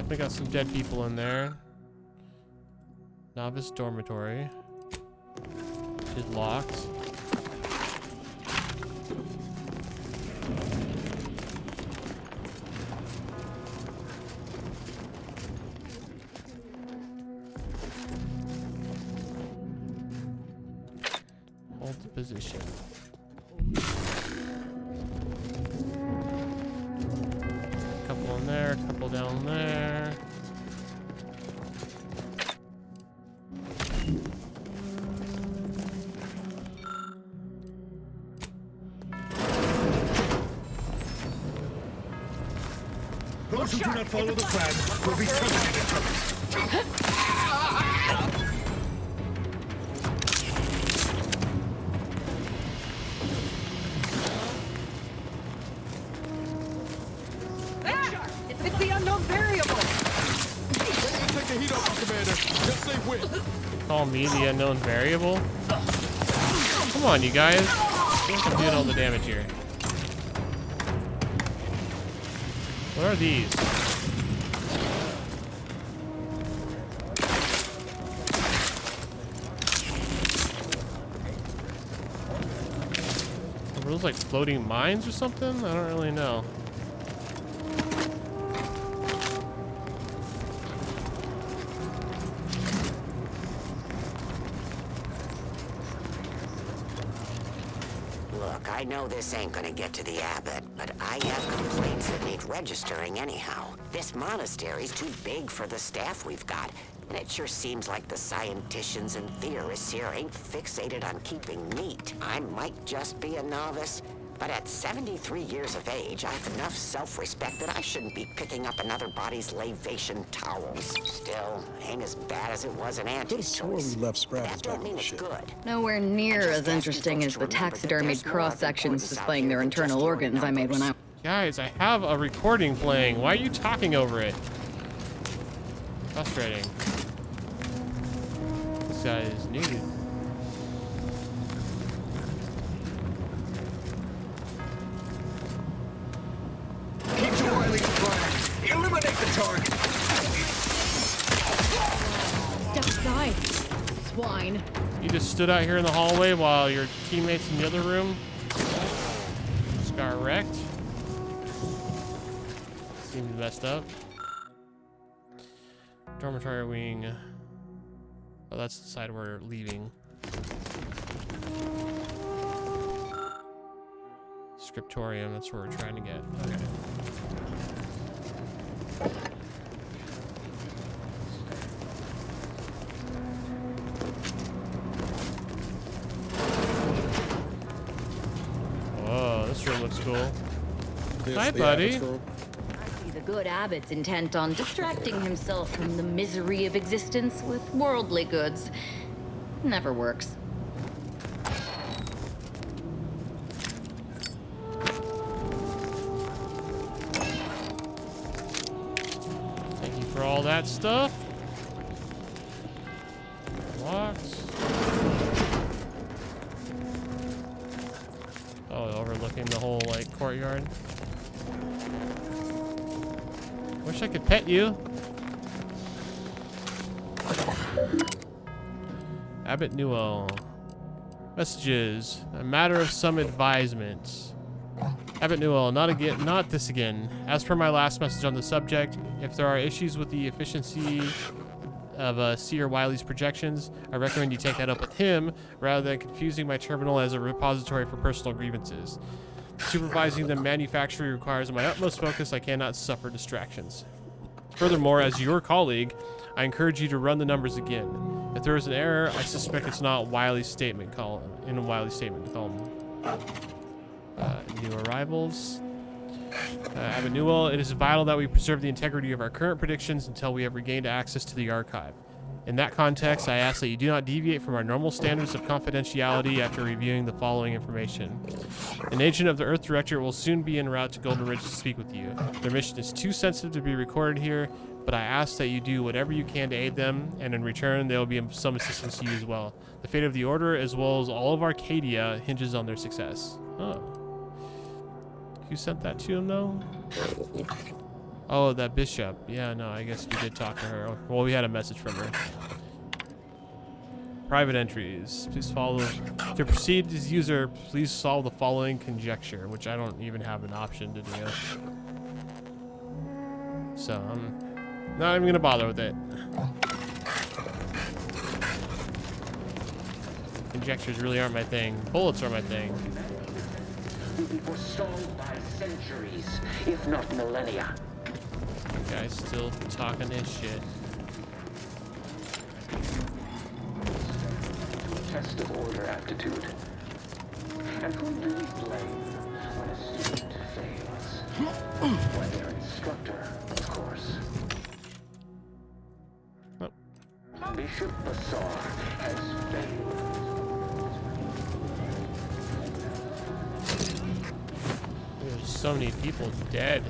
Definitely got some dead people in there. Novice dormitory. Is locked. Hold the position. Couple in there, couple down there. Those who do not follow the plan will be terminated. It's the unknown variable. Take the heat off, Commander. Just say win. Call me the unknown variable? Come on, you guys. I think I'm doing all the damage here. What are these? Are those like floating mines or something? I don't really know. Look, I know this ain't gonna get to the abbot, but I have complaints that need registering anyhow. This monastery's too big for the staff we've got, and it sure seems like the scienticians and theorists here ain't fixated on keeping neat. I might just be a novice, but at 73 years of age, I have enough self-respect that I shouldn't be picking up another body's lavation towels. Still, ain't as bad as it was in Auntie's choice. We left That scraps don't back mean on the it's ship. good. Nowhere near as interesting as the taxidermied cross-sections displaying their internal organs I made when I... Guys, I have a recording playing. Why are you talking over it? Frustrating. This guy is new. Keep to Wiley's plan. Eliminate the target. Step aside, swine. You just stood out here in the hallway while your teammates in the other room just got wrecked. Seems messed up. Dormitory wing. Oh, that's the side we're leaving. Scriptorium, that's where we're trying to get. Okay. Whoa, this room looks cool. Hi, buddy. I see the good abbot's intent on distracting himself from the misery of existence with worldly goods. Never works. Thank you for all that stuff. Locks. Oh, overlooking the whole like courtyard. Wish I could pet you. Abbot Newell. Messages. A matter of some advisements. Abbot Newell, not this again. As per my last message on the subject, if there are issues with the efficiency of Seer Wiley's projections, I recommend you take that up with him rather than confusing my terminal as a repository for personal grievances. Supervising the manufacturer requires my utmost focus. I cannot suffer distractions. Furthermore, as your colleague, I encourage you to run the numbers again. If there is an error, I suspect it's not Wiley's statement column. In Wiley's statement column. New arrivals. Abbot Newell, it is vital that we preserve the integrity of our current predictions until we have regained access to the archive. In that context, I ask that you do not deviate from our normal standards of confidentiality after reviewing the following information. An agent of the Earth Directorate will soon be en route to Golden Ridge to speak with you. Their mission is too sensitive to be recorded here, but I ask that you do whatever you can to aid them, and in return, there will be some assistance to you as well. The fate of the Order, as well as all of Arcadia, hinges on their success. Oh. Who sent that to him, though? Oh, that bishop. Yeah, no, I guess we did talk to her. Well, we had a message from her. Private entries. Please follow. To proceed as user, please solve the following conjecture, which I don't even have an option to do. So I'm not even gonna bother with it. Conjectures really aren't my thing. Bullets are my thing. Will be forestalled by centuries, if not millennia. Guy's still talking his shit. Test of order aptitude. And who do we blame when a student fails? Why, their instructor, of course. Oh. Bishop Bassar has failed. There's so many people dead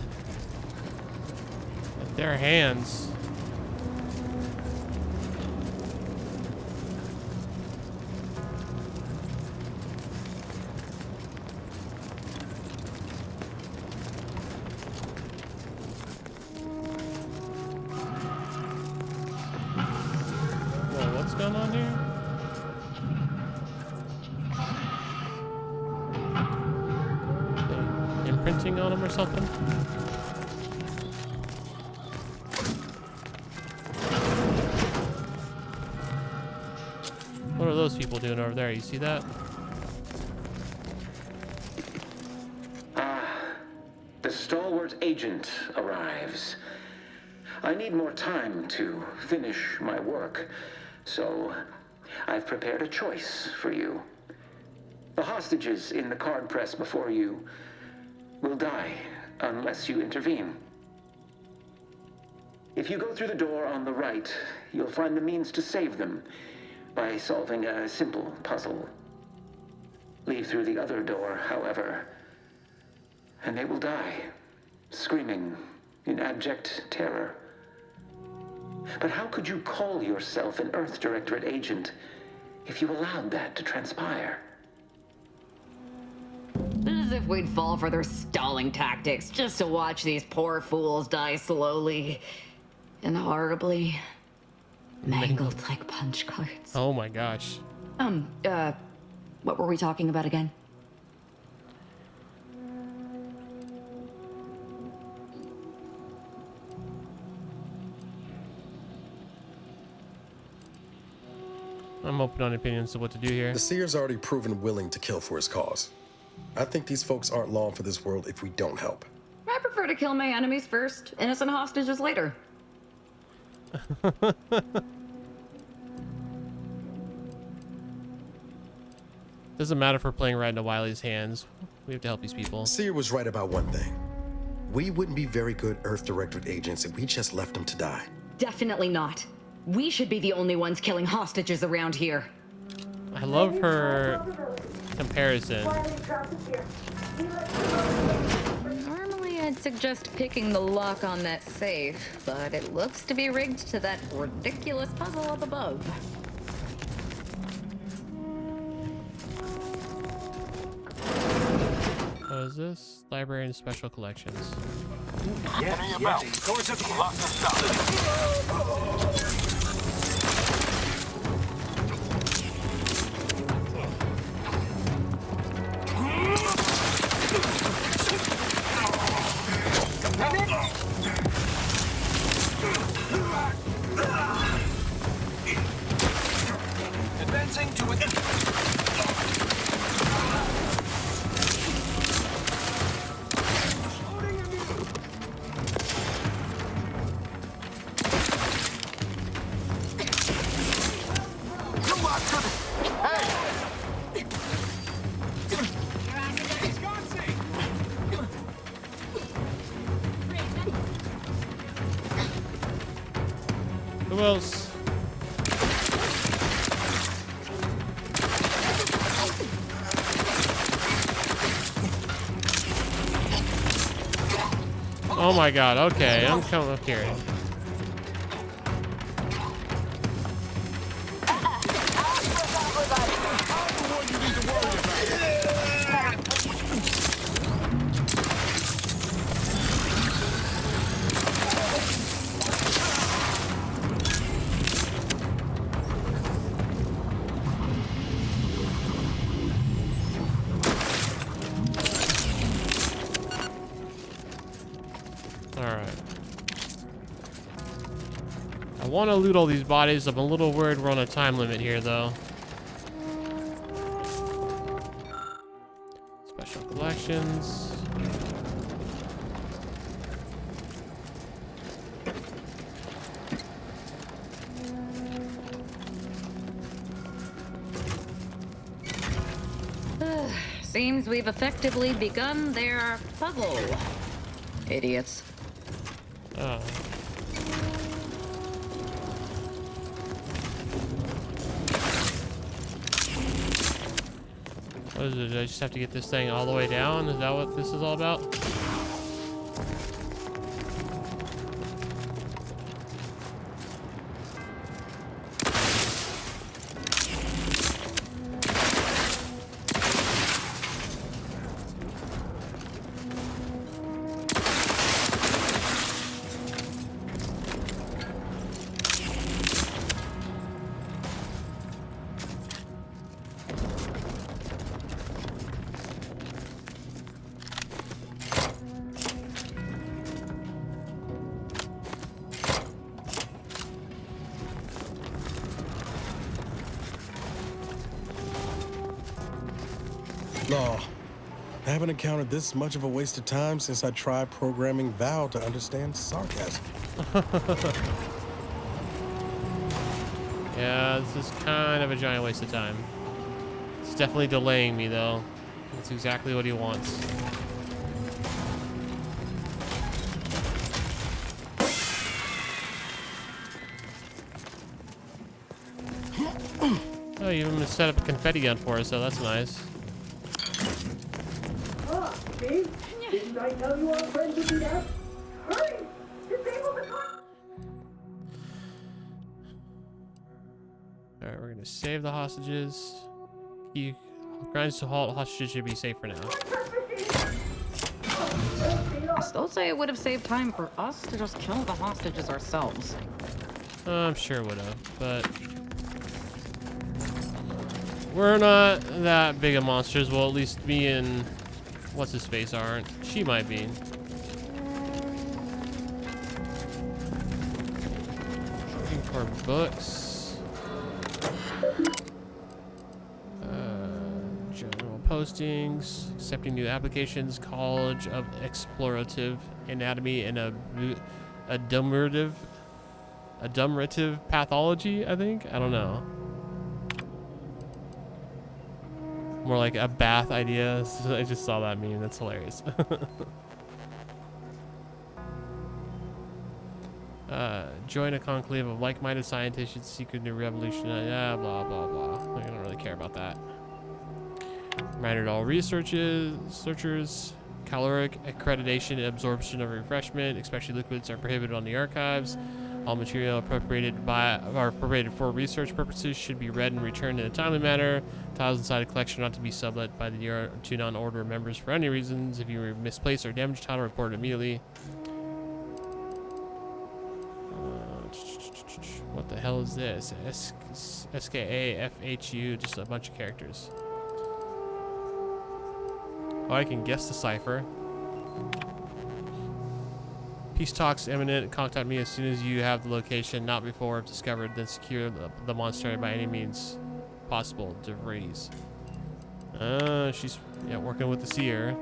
at their hands. Whoa, what's going on here? Imprinting on him or something? What are those people doing over there? You see that? The stalwart agent arrives. I need more time to finish my work, so I've prepared a choice for you. The hostages in the card press before you will die unless you intervene. If you go through the door on the right, you'll find the means to save them by solving a simple puzzle. Leave through the other door, however, and they will die, screaming in abject terror. But how could you call yourself an Earth Directorate agent if you allowed that to transpire? As if we'd fall for their stalling tactics just to watch these poor fools die slowly and horribly, mangled like punch cards. Oh my gosh. What were we talking about again? I'm open on opinions of what to do here. The Seer's already proven willing to kill for his cause. I think these folks aren't long for this world if we don't help. I prefer to kill my enemies first, innocent hostages later. Doesn't matter if we're playing right into Wiley's hands. We have to help these people. Seer was right about one thing. We wouldn't be very good Earth Directorate agents if we just left them to die. Definitely not. We should be the only ones killing hostages around here. I love her comparison. Normally I'd suggest picking the lock on that safe, but it looks to be rigged to that ridiculous puzzle up above. What is this? Library and Special Collections. Doors have locked us up. Advancing to it. Who else? Oh my god, okay, I'm coming up here. Alright. I want to loot all these bodies. I'm a little worried we're on a time limit here, though. Special collections. Seems we've effectively begun their puzzle. Idiots. Oh. What is it? I just have to get this thing all the way down? Is that what this is all about? No, I haven't encountered this much of a waste of time since I tried programming Val to understand sarcasm. Yeah, this is kind of a giant waste of time. It's definitely delaying me, though. That's exactly what he wants. Oh, you even set up a confetti gun for us, so that's nice. Ah, see? Didn't I tell you our friends would do that? Hurry! Disable the car! Alright, we're gonna save the hostages. You grinds to halt. Hostages should be safe for now. I still say it would have saved time for us to just kill the hostages ourselves. I'm sure it would have, but we're not that big of monsters. Well, at least me and what's his face aren't. She might be. Looking for books. General postings. Accepting new applications. College of Explorative Anatomy and Adumerative Pathology, I think? I don't know. More like a bath idea. I just saw that meme. That's hilarious. Join a conclave of like-minded scientists seeking to revolution. Yeah, blah, blah, blah. I don't really care about that. Reminder to all researchers. Caloric accreditation and absorption of refreshment, especially liquids, are prohibited on the archives. All material appropriated for research purposes should be read and returned in a timely manner. Tiles inside a collection not to be sublet by the to non-order members for any reasons. If you misplace or damage a tile, report it immediately. What the hell is this? SKAFHU, just a bunch of characters. Oh, I can guess the cipher. Peace talks imminent. Contact me as soon as you have the location, not before if discovered. Then secure the monastery by any means possible. DeVries. She's working with the Seer.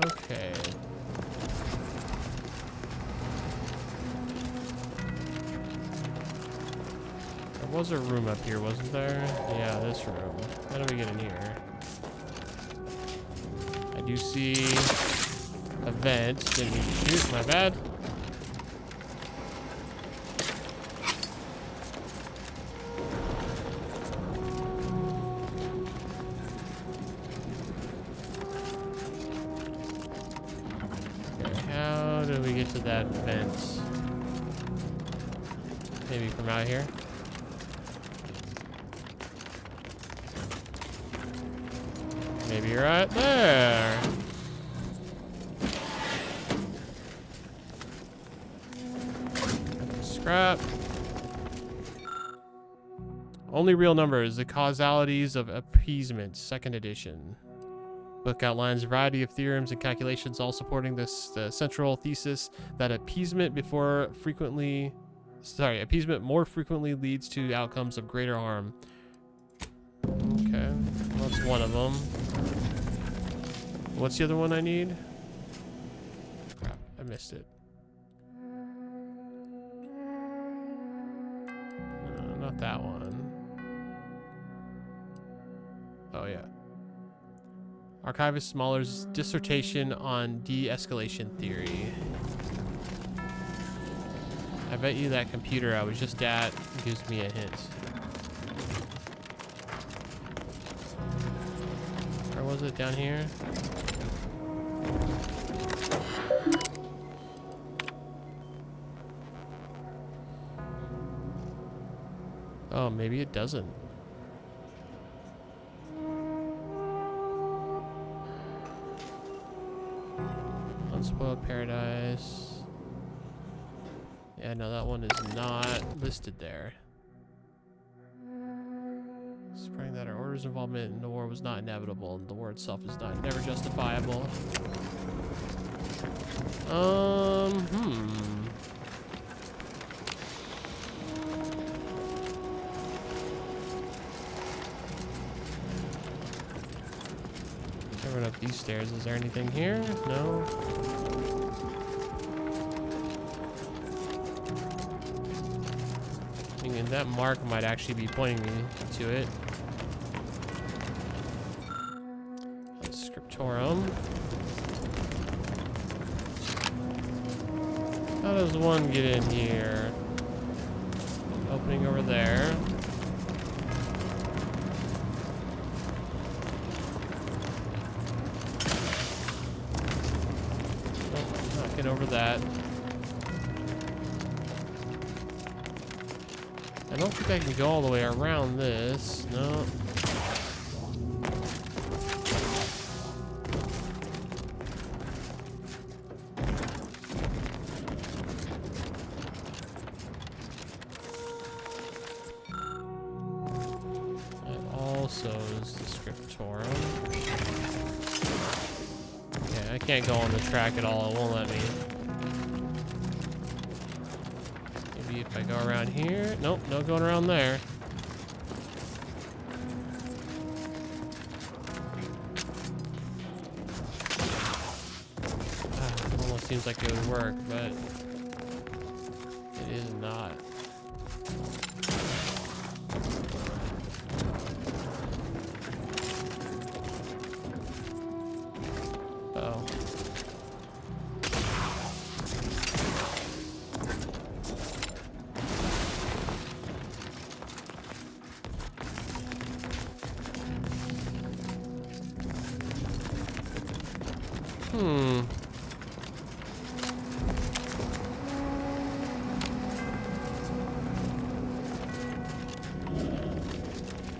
Okay. There was a room up here, wasn't there? Yeah, this room. How do we get in here? I do see a vent. Didn't need to shoot, my bad. Okay, how do we get to that vent? Maybe from out here? Maybe right there. Scrap. Only real numbers, the causalities of appeasement, 2nd edition. Book outlines a variety of theorems and calculations, all supporting the central thesis that appeasement more frequently leads to outcomes of greater harm. Okay, well, that's one of them. What's the other one I need? Crap, I missed it. Not that one. Oh, yeah. Archivist Mahler's dissertation on de-escalation theory. I bet you that computer I was just at gives me a hint. Where was it? Down here? Oh, maybe it doesn't. Unspoiled Paradise. Yeah, no, that one is not listed there. Spreading that our order's involvement in the war was not inevitable, and the war itself is never justifiable. Run up these stairs. Is there anything here? No. And that mark might actually be pointing me to it. Scriptorum. How does one get in here? Opening over there. Over that. I don't think I can go all the way around this. No. That also is the scriptorum. I can't go on the track at all. It won't let me. Maybe if I go around here. Nope, no going around there. Almost seems like it would work, but it is not.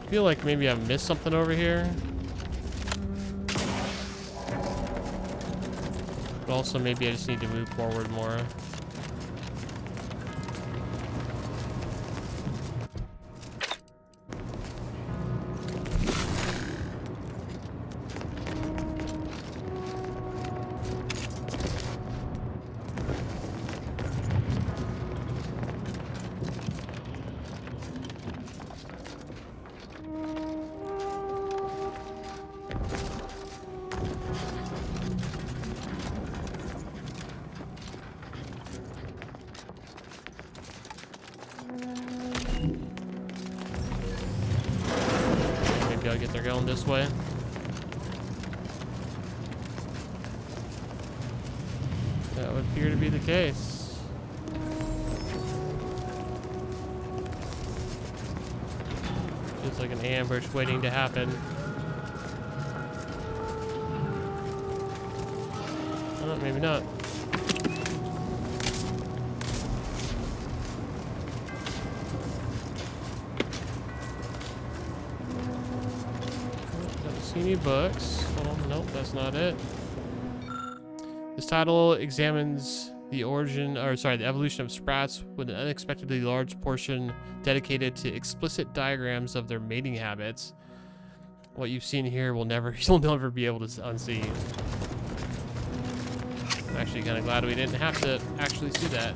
I feel like maybe I've missed something over here. But also maybe I just need to move forward more. Maybe I'll get there going this way. That would appear to be the case. Feels like an ambush waiting to happen. Oh, maybe not. Don't see any books. Oh, nope, that's not it. This title examines The evolution of sprats with an unexpectedly large portion dedicated to explicit diagrams of their mating habits. What you've seen here will you'll never be able to unsee. I'm actually kind of glad we didn't have to actually see that.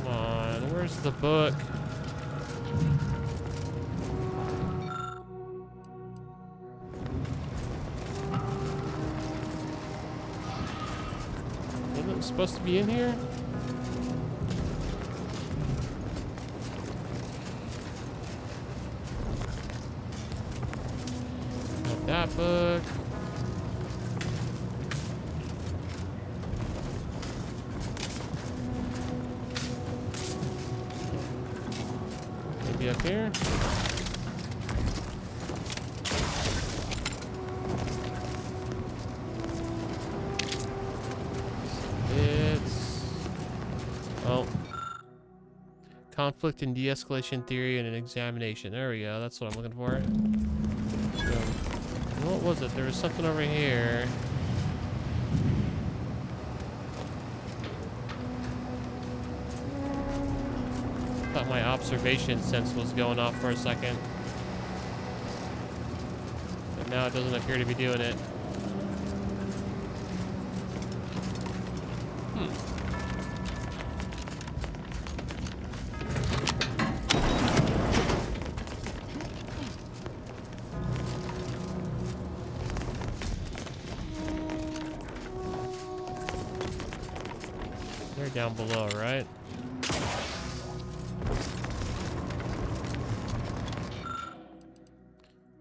Come on, where's the book? Isn't it supposed to be in here? Not that book. Maybe up here. Conflict and de-escalation theory and an examination. There we go. That's what I'm looking for. So, what was it? There was something over here. Thought my observation sense was going off for a second. But now it doesn't appear to be doing it. Down below, right?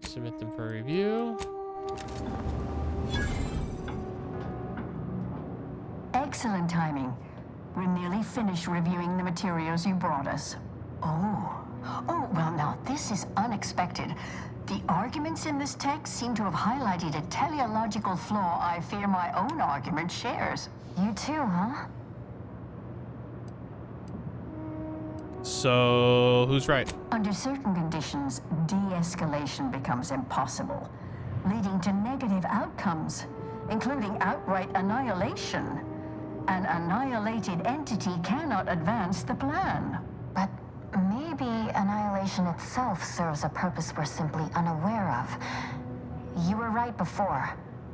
Submit them for review. Excellent timing. We're nearly finished reviewing the materials you brought us. Oh, well now, this is unexpected. The arguments in this text seem to have highlighted a teleological flaw I fear my own argument shares. You too, huh? So, who's right? Under certain conditions, de-escalation becomes impossible, leading to negative outcomes, including outright annihilation. An annihilated entity cannot advance the plan. But maybe annihilation itself serves a purpose we're simply unaware of. You were right before.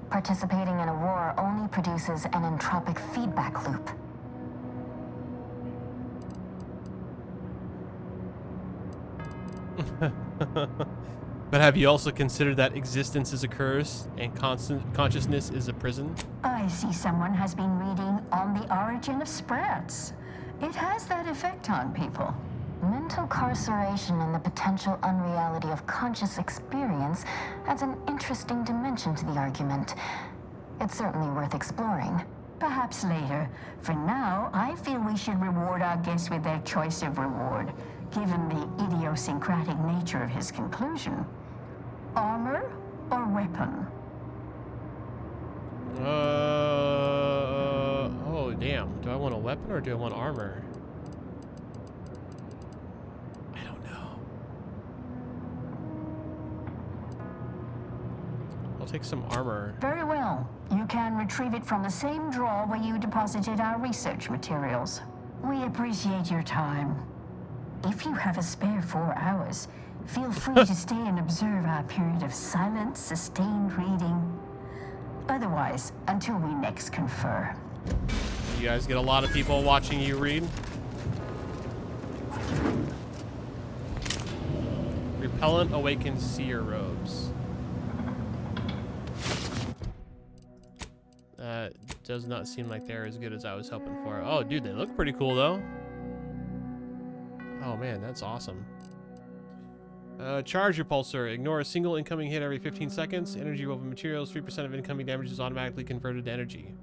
Participating in a war only produces an entropic feedback loop. But have you also considered that existence is a curse and constant consciousness is a prison? I see someone has been reading On the Origin of Sprats. It has that effect on people. Mental carceration and the potential unreality of conscious experience adds an interesting dimension to the argument. It's certainly worth exploring. Perhaps later. For now, I feel we should reward our guest with their choice of reward, given the idiosyncratic nature of his conclusion. Armor or weapon? Oh damn. Do I want a weapon or do I want armor? I don't know. I'll take some armor. Very well. You can retrieve it from the same drawer where you deposited our research materials. We appreciate your time. If you have a spare 4 hours, feel free to stay and observe our period of silent, sustained reading. Otherwise, until we next confer. You guys get a lot of people watching you read? Repellent awakens Seer robes. That does not seem like they're as good as I was hoping for. Oh, dude, they look pretty cool, though. Oh, man, that's awesome. Charge repulsor. Ignore a single incoming hit every 15 seconds. Energy woven materials. 3% of incoming damage is automatically converted to energy.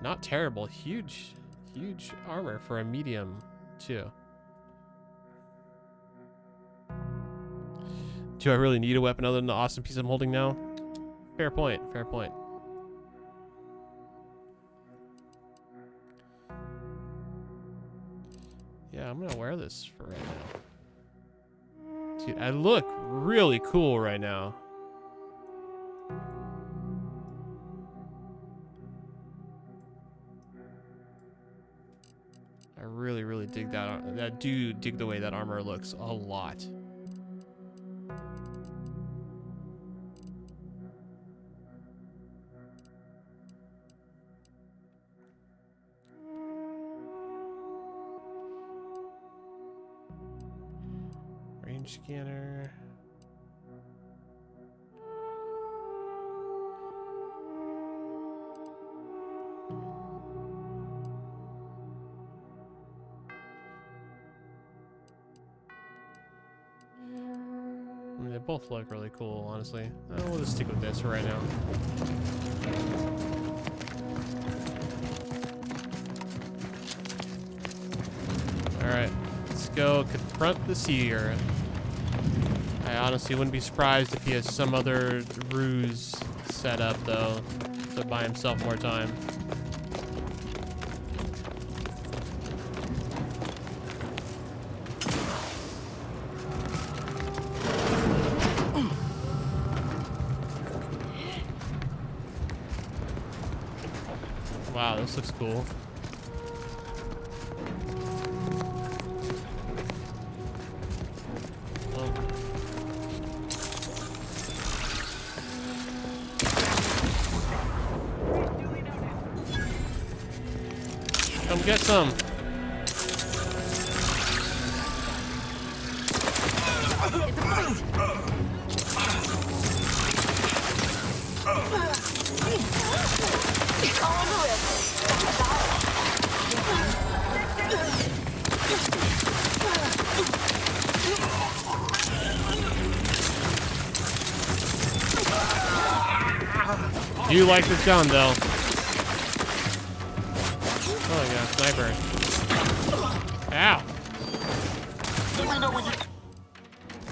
Not terrible. Huge armor for a medium, too. Do I really need a weapon other than the awesome piece I'm holding now? Fair point. Fair point. Yeah, I'm gonna wear this for right now. Dude, I look really cool right now. I really, really dig that. I do dig the way that armor looks a lot. Range scanner. I mean, they both look really cool, honestly. We'll just stick with this for right now. Alright, let's go confront the Seer. I honestly wouldn't be surprised if he has some other ruse set up, though, to buy himself more time. Wow, this looks cool. Come get some. You like this gun, though. Oh, yeah, sniper. Ow.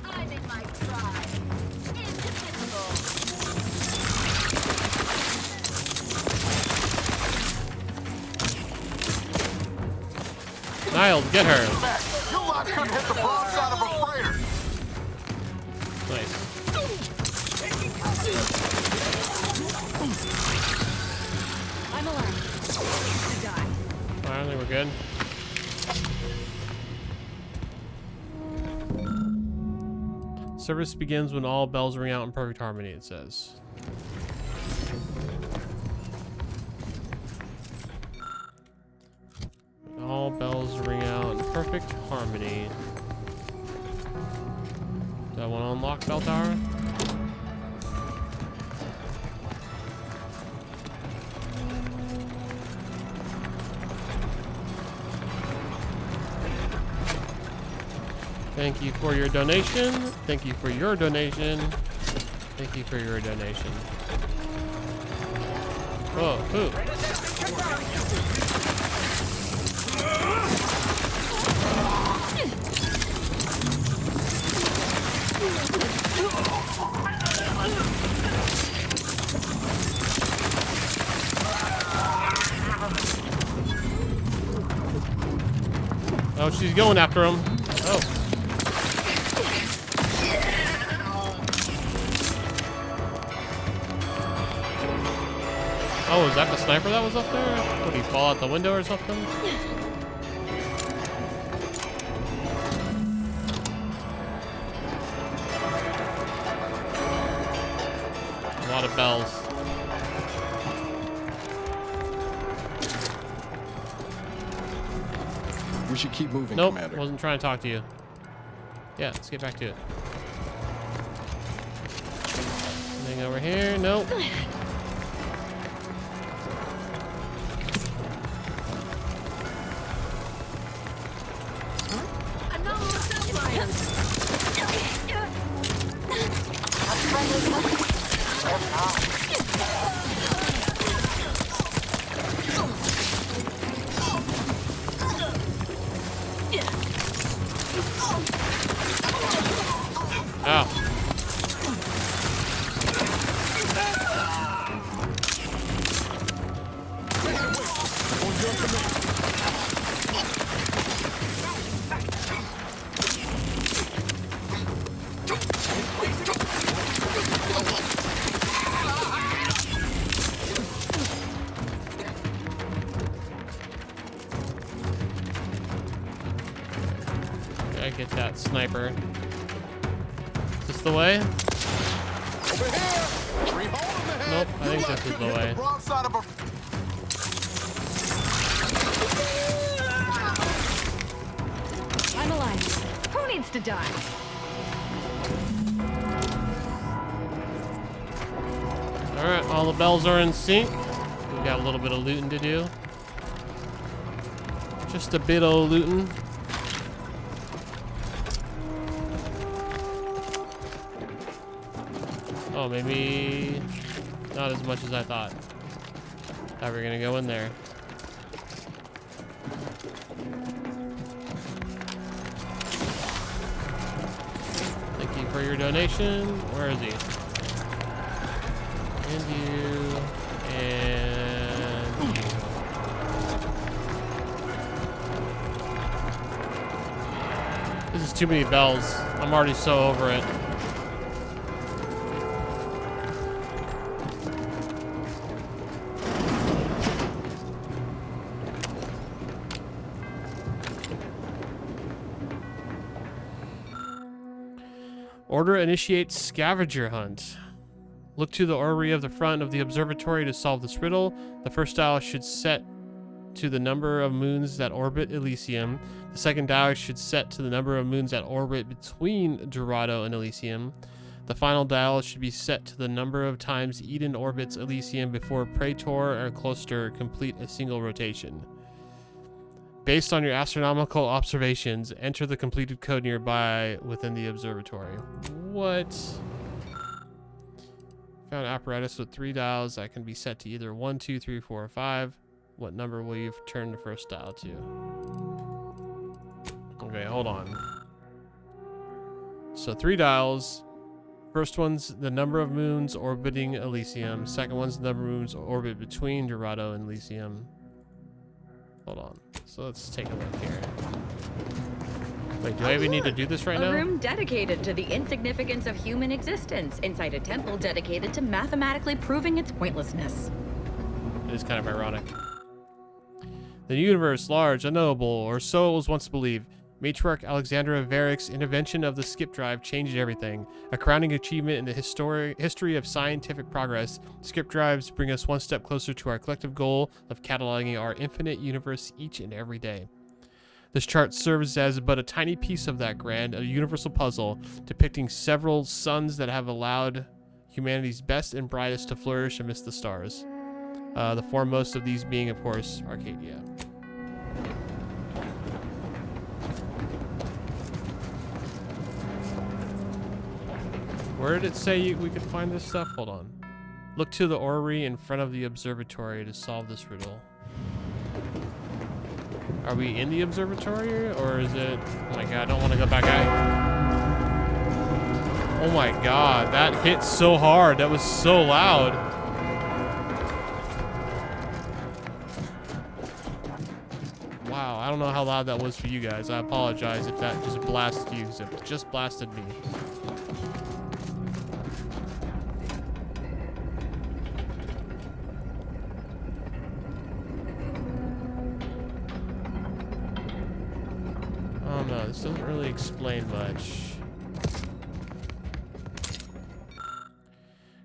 I think my pride is indivisible. Niles, get her. Your lot couldn't hit the broadside of a freighter. Nice. I'm alive. To die. I think we're good. Service begins when all bells ring out in perfect harmony, it says. When all bells ring out in perfect harmony. Do I want to unlock bell tower? Thank you for your donation. Thank you for your donation. Thank you for your donation. Whoa, who? Oh, she's going after him. Oh. Oh, is that the sniper that was up there? Would he fall out the window or something? A lot of bells. We should keep moving, Nope, Commander. wasn't trying to talk to you. Yeah, let's get back to it. Anything over here? Nope. get that sniper. Is this the way? Over here! 3 hole in the head. Nope, I think this is the way. Broadside of a... I'm alive. Who needs to die? Alright, all the bells are in sync. We've got a little bit of looting to do. Just a bit of looting. Oh, maybe not as much as I thought. Thought we were gonna go in there. Thank you for your donation. Where is he? And you. And you. This is too many bells. I'm already so over it. Order initiates scavenger hunt. Look to the orrery of the front of the observatory to solve this riddle. The first dial should set to the number of moons that orbit Elysium. The second dial should set to the number of moons that orbit between Dorado and Elysium. The final dial should be set to the number of times Eden orbits Elysium before Praetor or Closter complete a single rotation. Based on your astronomical observations, enter the completed code nearby within the observatory. What? Found apparatus with 3 dials that can be set to either 1, 2, 3, 4, or 5. What number will you turn the first dial to? Okay, hold on. So 3 dials. First one's the number of moons orbiting Elysium. Second one's the number of moons orbit between Dorado and Elysium. Hold on. So let's take a look here. Wait, do I even need to do this right now? A room dedicated to the insignificance of human existence inside a temple dedicated to mathematically proving its pointlessness. It is kind of ironic. The universe, large, unknowable, or so it was once believed. Matriarch Alexandra Varick's intervention of the skip drive changed everything. A crowning achievement in the history of scientific progress, skip drives bring us one step closer to our collective goal of cataloging our infinite universe each and every day. This chart serves as but a tiny piece of that grand, a universal puzzle, depicting several suns that have allowed humanity's best and brightest to flourish amidst the stars. The foremost of these being, of course, Arcadia. Where did it say we could find this stuff? Hold on. Look to the orrery in front of the observatory to solve this riddle. Are we in the observatory, or is it... Oh my god, I don't want to go back out. Oh my god, that hit so hard. That was so loud. Wow, I don't know how loud that was for you guys. I apologize if that just blasted you, because it just blasted me. No, this doesn't really explain much.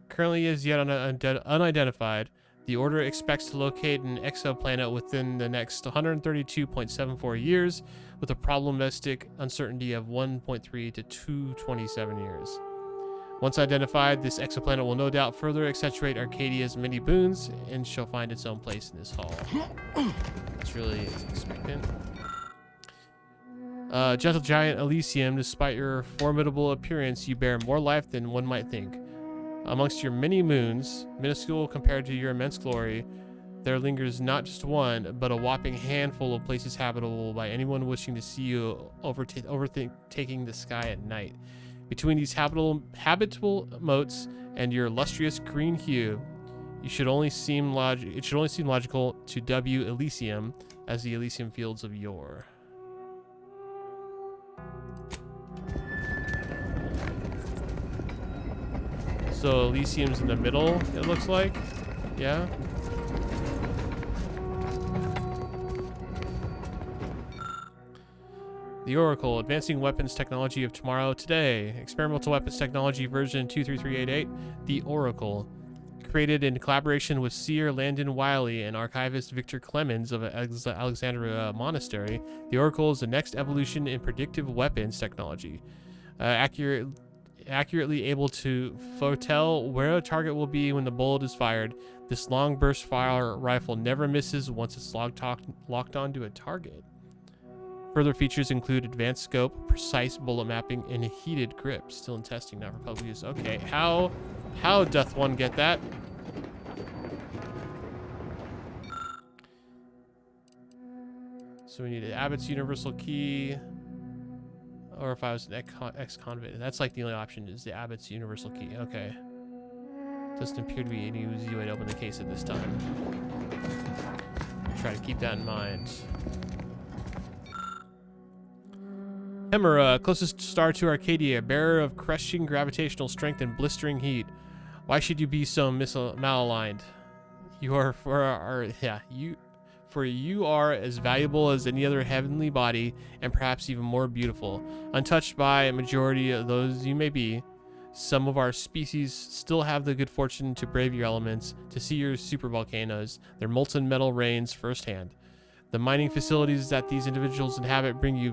Currently is yet unidentified. The Order expects to locate an exoplanet within the next 132.74 years, with a probabilistic uncertainty of 1.3 to 227 years. Once identified, this exoplanet will no doubt further accentuate Arcadia's many boons and shall find its own place in this hall. That's really expectant. Gentle giant Elysium, despite your formidable appearance, you bear more life than one might think. Amongst your many moons, minuscule compared to your immense glory, there lingers not just one, but a whopping handful of places habitable by anyone wishing to see you overtaking the sky at night. Between these habitable motes and your lustrous green hue, it should only seem logical to dub Elysium as the Elysium fields of yore. So Elysium's in the middle, it looks like. Yeah. The Oracle, advancing weapons technology of tomorrow today. Experimental weapons technology version 23388. The Oracle. Created in collaboration with Seer, Landon Wiley, and archivist Victor Clemens of Alexandria Monastery, the Oracle is the next evolution in predictive weapons technology. Accurately able to foretell where a target will be when the bullet is fired, this long burst fire rifle never misses once it's locked onto a target. Further features include advanced scope, precise bullet mapping, and a heated grip. Still in testing, not for public use. Okay, how doth one get that? So we need Abbott's universal key, or if I was an ex-convict. That's like the only option is the Abbott's universal key. Okay. Doesn't appear to be any easy way to open the case at this time. Try to keep that in mind. Hemera, closest star to Arcadia, bearer of crushing gravitational strength and blistering heat. Why should you be so malaligned? You are for you are as valuable as any other heavenly body, and perhaps even more beautiful. Untouched by a majority of those you may be, some of our species still have the good fortune to brave your elements, to see your supervolcanoes, their molten metal rains firsthand. The mining facilities that these individuals inhabit bring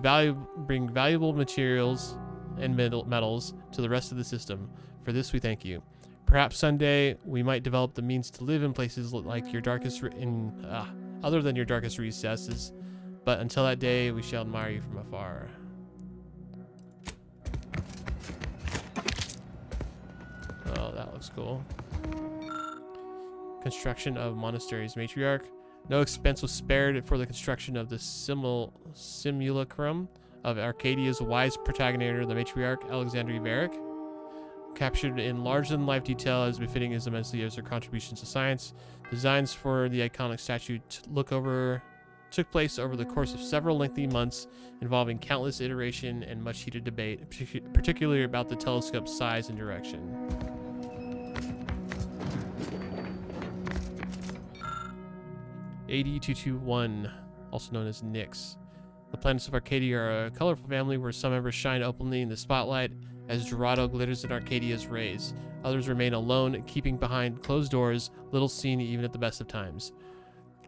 valuable materials and metals to the rest of the system. For this we thank you. Perhaps someday we might develop the means to live in places like your darkest other than your darkest recesses, but until that day we shall admire you from afar. Oh, that looks cool. Construction of monasteries. Matriarch. No expense was spared for the construction of the simulacrum of Arcadia's wise protagonitor, the matriarch Alexandria Varick. Captured in larger-than-life detail as befitting his immense years of contributions to science, designs for the iconic statue took place over the course of several lengthy months, involving countless iteration and much heated debate, particularly about the telescope's size and direction. AD-221, also known as Nyx. The planets of Arcadia are a colorful family where some members shine openly in the spotlight as Dorado glitters in Arcadia's rays. Others remain alone, keeping behind closed doors, little seen even at the best of times.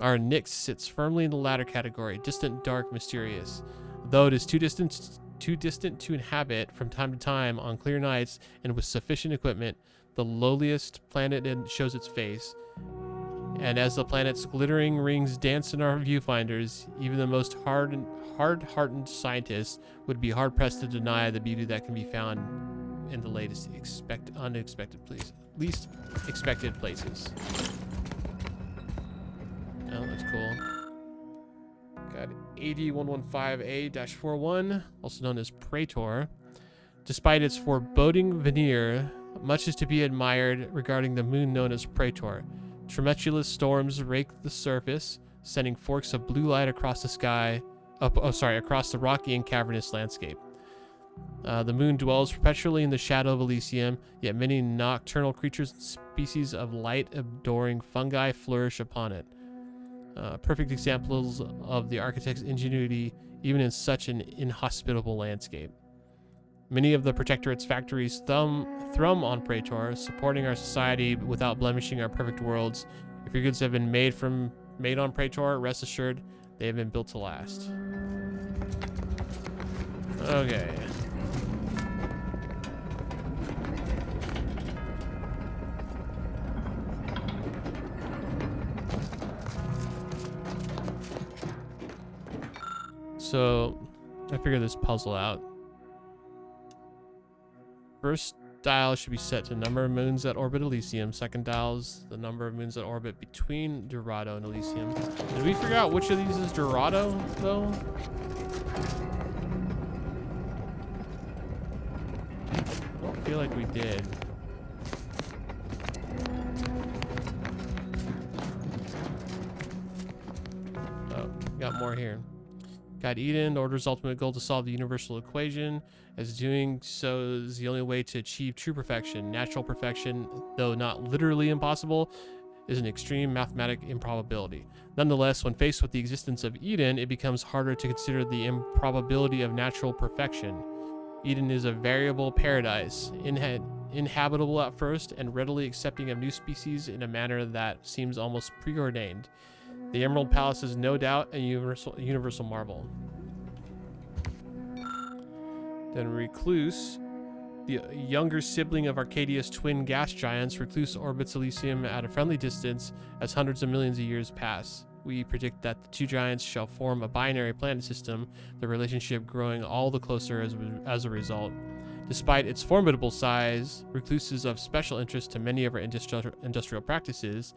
Our Nyx sits firmly in the latter category, distant, dark, mysterious. Though it is too distant to inhabit from time to time on clear nights and with sufficient equipment, the lowliest planet shows its face. And as the planet's glittering rings dance in our viewfinders, even the most hard-hearted scientists would be hard-pressed to deny the beauty that can be found in the least expected places. Oh, that's cool. Got AD-115A-41, also known as Praetor. Despite its foreboding veneer, much is to be admired regarding the moon known as Praetor. Tremulous storms rake the surface, sending forks of blue light across the sky, across the rocky and cavernous landscape. The moon dwells perpetually in the shadow of Elysium, yet many nocturnal creatures and species of light-adoring fungi flourish upon it. Perfect examples of the architect's ingenuity, even in such an inhospitable landscape. Many of the Protectorate's factories thrum on Praetor, supporting our society without blemishing our perfect worlds. If your goods have been made on Praetor, rest assured they have been built to last. Okay. So, I figured this puzzle out. First dial should be set to number of moons that orbit Elysium. Second dial is the number of moons that orbit between Dorado and Elysium. Did we figure out which of these is Dorado, though? I don't feel like we did. Oh, got more here. God Eden orders ultimate goal to solve the universal equation, as doing so is the only way to achieve true perfection. Natural perfection, though not literally impossible, is an extreme mathematic improbability. Nonetheless, when faced with the existence of Eden, it becomes harder to consider the improbability of natural perfection. Eden is a variable paradise, inhabitable at first and readily accepting of new species in a manner that seems almost preordained. The Emerald Palace is no doubt a universal marvel. Then Recluse, the younger sibling of Arcadia's twin gas giants, Recluse orbits Elysium at a friendly distance as hundreds of millions of years pass. We predict that the two giants shall form a binary planet system, the relationship growing all the closer as a result. Despite its formidable size, Recluse is of special interest to many of our industrial practices,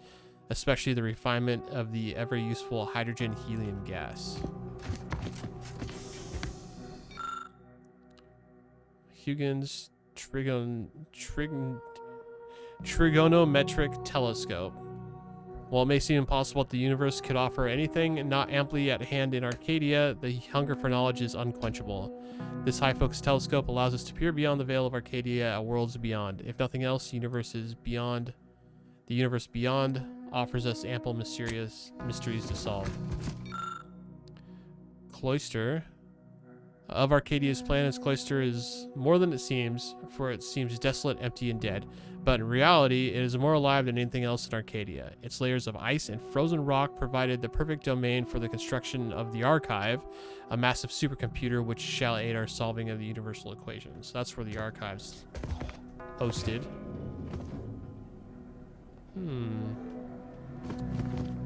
especially the refinement of the ever-useful hydrogen-helium gas. Huygens trigonometric telescope. While it may seem impossible that the universe could offer anything not amply at hand in Arcadia, the hunger for knowledge is unquenchable. This high-focus telescope allows us to peer beyond the veil of Arcadia at worlds beyond. If nothing else, the universe beyond offers us ample mysterious mysteries to solve. Cloister. Of Arcadia's planets, Cloister is more than it seems, for it seems desolate, empty, and dead. But in reality, it is more alive than anything else in Arcadia. Its layers of ice and frozen rock provided the perfect domain for the construction of the Archive, a massive supercomputer which shall aid our solving of the universal equations. That's where the Archive's hosted.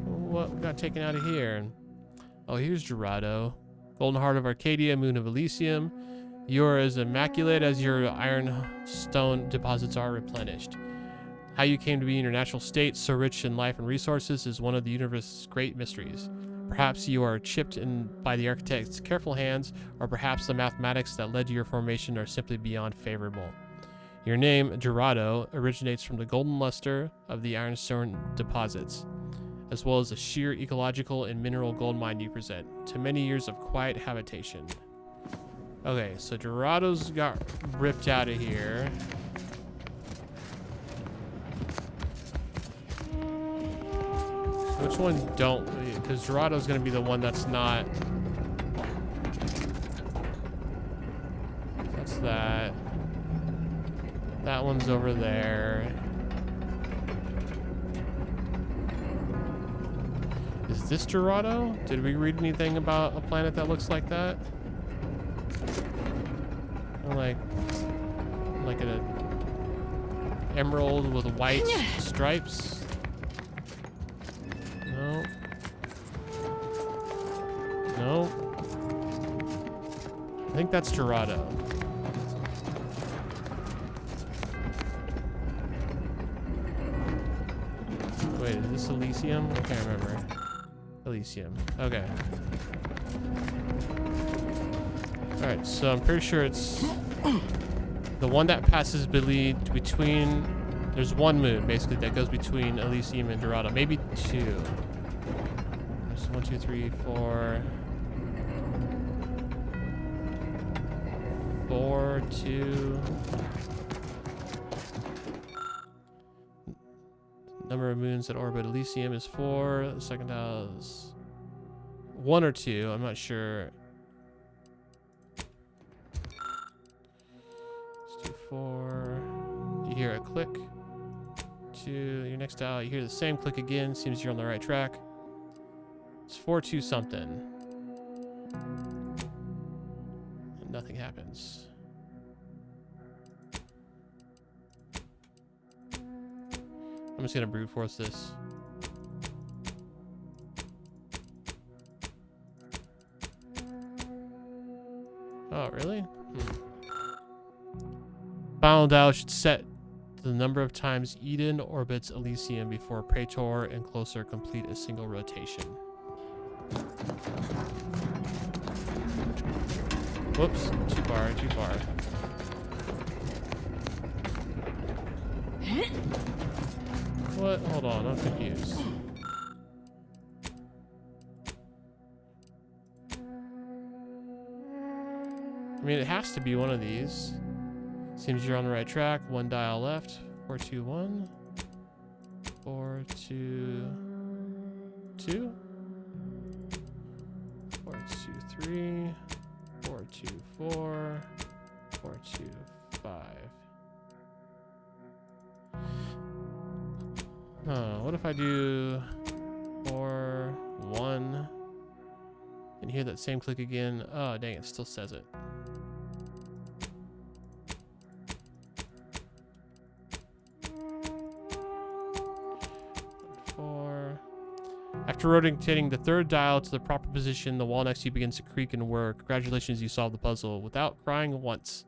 What got taken out of here? Oh, here's Dorado. Golden Heart of Arcadia, Moon of Elysium. You're as immaculate as your ironstone deposits are replenished. How you came to be in your natural state, so rich in life and resources, is one of the universe's great mysteries. Perhaps you are chipped in by the architect's careful hands, or perhaps the mathematics that led to your formation are simply beyond favorable. Your name, Dorado, originates from the golden luster of the ironstone deposits, as well as the sheer ecological and mineral gold mine you present, to many years of quiet habitation. Okay, so Dorado's got ripped out of here. Which one don't we? Because Dorado's gonna be the one that's not. That's that. That one's over there. Is this Dorado? Did we read anything about a planet that looks like that? Like an emerald with white stripes? No. No. I think that's Dorado. Wait, is this Elysium? I can't remember. Elysium. Okay. Alright, so I'm pretty sure it's the one that passes between. There's one moon, basically, that goes between Elysium and Dorado. Maybe two. There's 1, 2, 3, 4. 4, 2. Number of moons that orbit Elysium is 4. The second house 1 or 2. I'm not sure. Let's do 4. You hear a click. 2. Your next dial, you hear the same click again. Seems you're on the right track. It's 4, 2 something. And nothing happens. I'm just gonna brute force this. Oh, really? Final dial should set the number of times Eden orbits Elysium before Praetor and Closer complete a single rotation. Whoops, too far, too far. What? Hold on, I'm confused. I mean, it has to be one of these. Seems you're on the right track. 1 dial left. 4, 2, 1. 4, 2, 2. 4, 2, 3. 4, 2, 4. 4, 2, 5. What if I do 4, 1, and hear that same click again? Oh, dang, it still says it. After rotating the third dial to the proper position, the wall next to you begins to creak and whir. Congratulations, you solved the puzzle without crying once.